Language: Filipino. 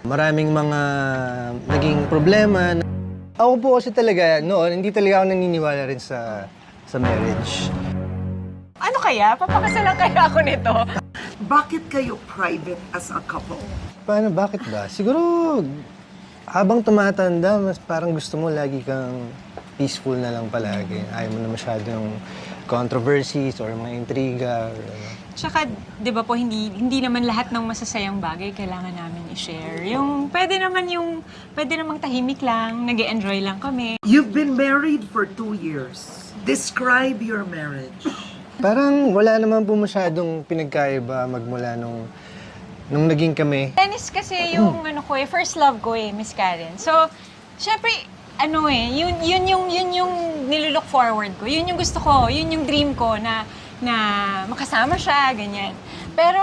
Maraming mga naging problema. Ako po kasi talaga, noon, hindi talaga ako naniniwala rin sa marriage. Ano kaya? Papakasalan kaya ako nito? Bakit kayo private as a couple? Paano, bakit ba? Siguro, habang tumatanda, mas parang gusto mo lagi kang peaceful na lang palagi. Ayaw mo na masyadong controversies or mga intriga. Or, ano. Tsaka, di ba po, hindi naman lahat ng masasayang bagay kailangan namin i-share. Yung pwede namang tahimik lang, nag-e-enjoy lang kami. You've been married for 2 years. Describe your marriage. Parang wala naman po masyadong pinagkaiba magmula nung naging kami. Tennis kasi yung first love ko Miss Karen. So, syempre, yun yung nilulook forward ko. Yun yung gusto ko, yun yung dream ko na makasama siya, ganyan. Pero